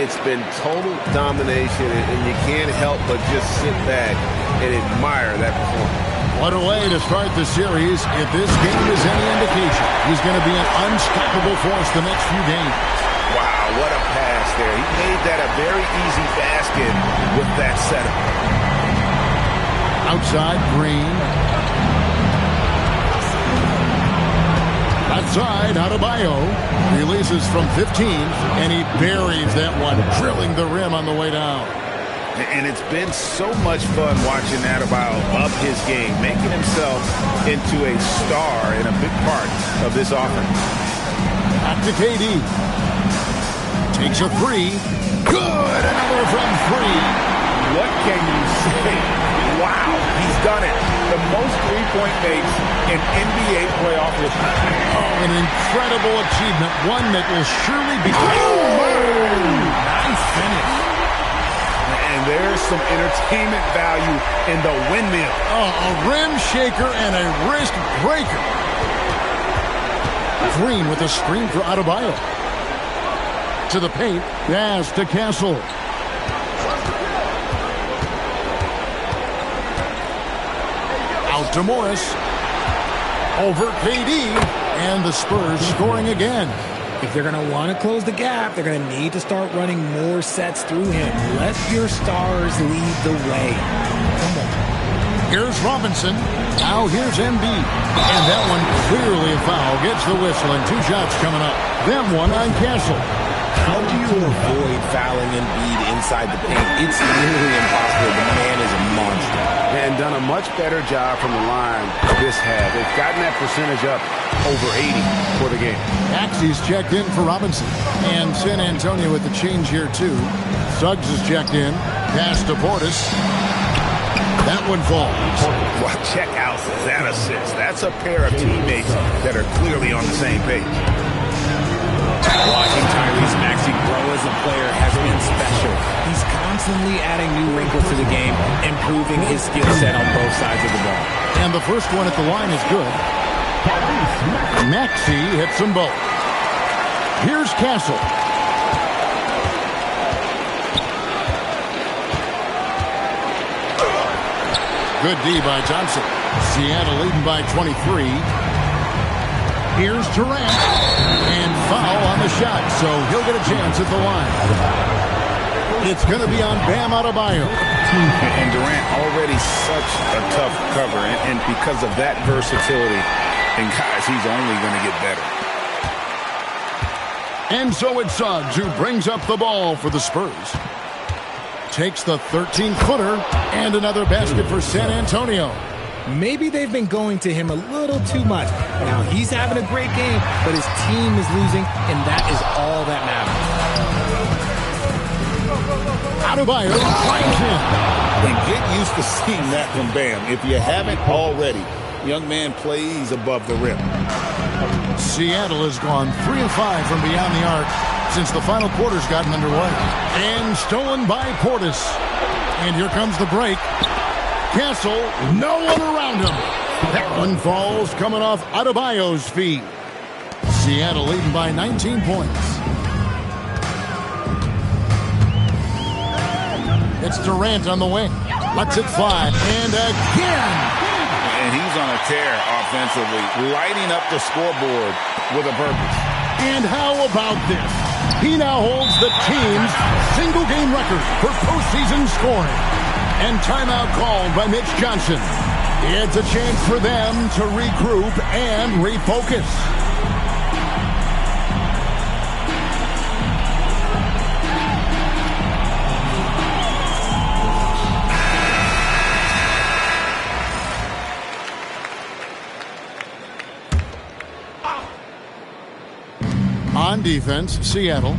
It's been total domination, and you can't help but just sit back and admire that performance. What a way to start the series. If this game is any indication, he's going to be an unstoppable force the next few games. Wow, what a pass there. He made that a very easy basket with that setup. Outside, Green. side, Adebayo releases from 15, and he buries that one, drilling the rim on the way down. And it's been so much fun watching Adebayo up his game, making himself into a star and a big part of this offense. Back to KD. Takes a three. Good! Another from three. What can you say? Wow, he's done it. The most three-point makes in NBA playoff history. Oh, an incredible achievement. One that will surely be... Nice finish. And there's some entertainment value in the windmill. Oh, a rim shaker and a wrist breaker. Green with a screen for Adebayo. To the paint. Pass to Castle. Out to Morris. Over KD. And the Spurs scoring again. If they're going to want to close the gap, they're going to need to start running more sets through him. Let your stars lead the way. Come on. Here's Robinson. Now here's Embiid. And that one clearly a foul. Gets the whistle and 2 shots coming up. Then one on Castle. How do you avoid fouling Embiid inside the paint? It's nearly impossible. The man is a monster. And done a much better job from the line this half. They've gotten that percentage up over 80 for the game. Maxey's checked in for Robinson. And San Antonio with the change here too. Suggs is checked in. Pass to Portis. That one falls. Well, check out that assist. That's a pair of teammates that are clearly on the same page. Watching Tyrese Maxey grow as a player has been special. He's constantly adding new wrinkles to the game, improving his skill set on both sides of the ball. And the first one at the line is good. Maxey hits them both. Here's Castle. Good D by Johnson. Seattle leading by 23. Here's Durant. And foul on the shot, so he'll get a chance at the line. It's going to be on Bam Adebayo. And Durant already such a tough cover, and because of that versatility, and guys, he's only going to get better. And so it's Suggs who brings up the ball for the Spurs. Takes the 13-footer and another basket for San Antonio. Maybe they've been going to him a little too much. Now, he's having a great game, but his team is losing, and that is all that matters. Adebayo finds him. And get used to seeing that from Bam. If you haven't already, young man plays above the rim. Seattle has gone 3 of 5 from beyond the arc since the final quarter's gotten underway. And stolen by Portis. And here comes the break. Castle, no one around him. That one falls coming off Adebayo's feet. Seattle leading by 19 points. It's Durant on the wing. Lets it fly. And again. And he's on a tear offensively, lighting up the scoreboard with a purpose. And how about this? He now holds the team's single-game record for postseason scoring. And timeout called by Mitch Johnson. It's a chance for them to regroup and refocus. On defense, Seattle.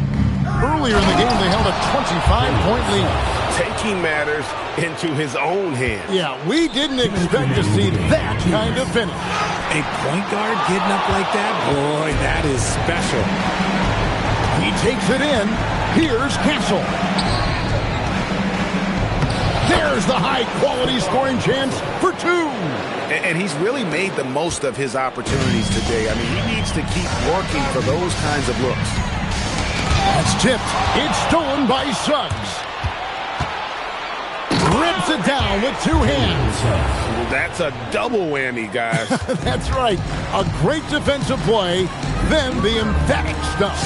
Earlier in the game, they held a 25-point lead. Taking matters into his own hands. Yeah, we didn't expect to see that kind of finish. A point guard getting up like that? Boy, that is special. He takes it in. Here's Castle. There's the high-quality scoring chance for 2. And he's really made the most of his opportunities today. I mean, he needs to keep working for those kinds of looks. That's tipped. It's stolen by Suggs. Rips it down with 2 hands. That's a double whammy, guys. That's right. A great defensive play, then the emphatic stuff.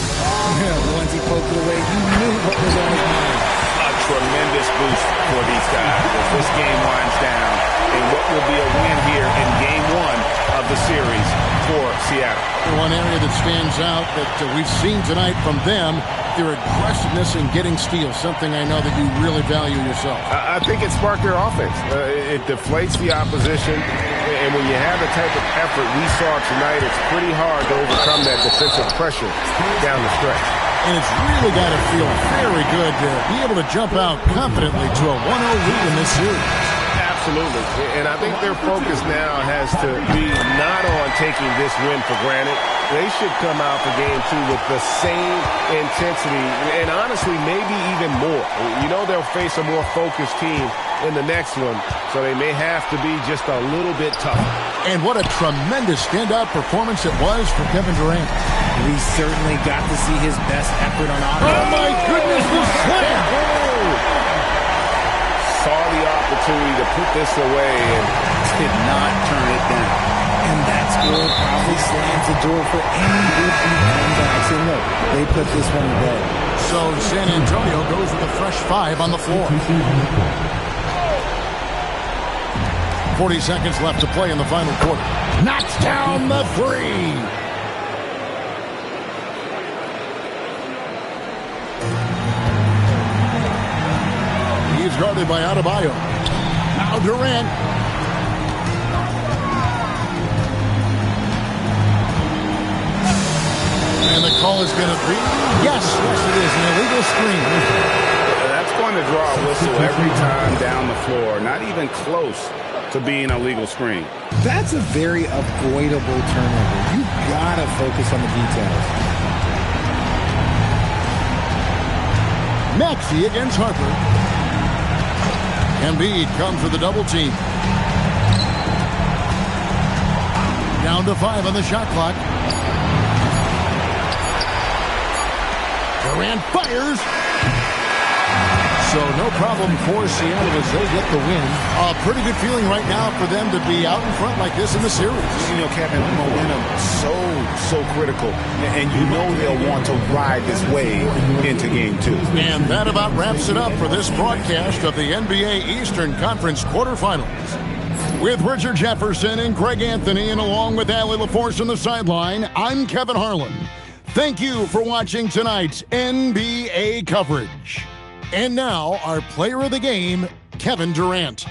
Yeah, once he poked it away, you knew what was on his mind. A tremendous boost for these guys as this game winds down in what will be a win here in Game 1 of the series, for Seattle. One area that stands out that we've seen tonight from them, their aggressiveness in getting steals, something I know that you really value yourself. I think it sparked their offense. It deflates the opposition, and when you have the type of effort we saw tonight, it's pretty hard to overcome that defensive pressure down the stretch. And it's really got to feel very good to be able to jump out confidently to a 1-0 lead in this series. Absolutely. And I think their focus now has to be not on taking this win for granted. They should come out for game 2 with the same intensity and honestly maybe even more. You know they'll face a more focused team in the next one, so they may have to be just a little bit tougher. And what a tremendous standout performance it was for Kevin Durant. We certainly got to see his best effort on offense. Oh my goodness, the slam! Saw the opportunity to put this away and did not turn it down. And that score probably slams the door for any would-be comebacks. And look, they put this one to bed. So San Antonio goes with a fresh 5 on the floor. 40 seconds left to play in the final quarter. Knocks down the 3. He's guarded by Adebayo. Now Durant. And the call is going to be, yes, it is an illegal screen. That's going to draw a whistle every time down the floor. Not even close to being a legal screen. That's a very avoidable turnover. You got to focus on the details. Maxey against Harper. Embiid comes with a double team. Down to 5 on the shot clock. Durant fires. So no problem for Seattle as they get the win. A pretty good feeling right now for them to be out in front like this in the series. You know, Kevin, momentum so critical. And you know they'll want to ride this wave into game 2. And that about wraps it up for this broadcast of the NBA Eastern Conference quarterfinals. With Richard Jefferson and Greg Anthony, and along with Allie LaForce on the sideline, I'm Kevin Harlan. Thank you for watching tonight's NBA coverage. And now, our player of the game, Kevin Durant.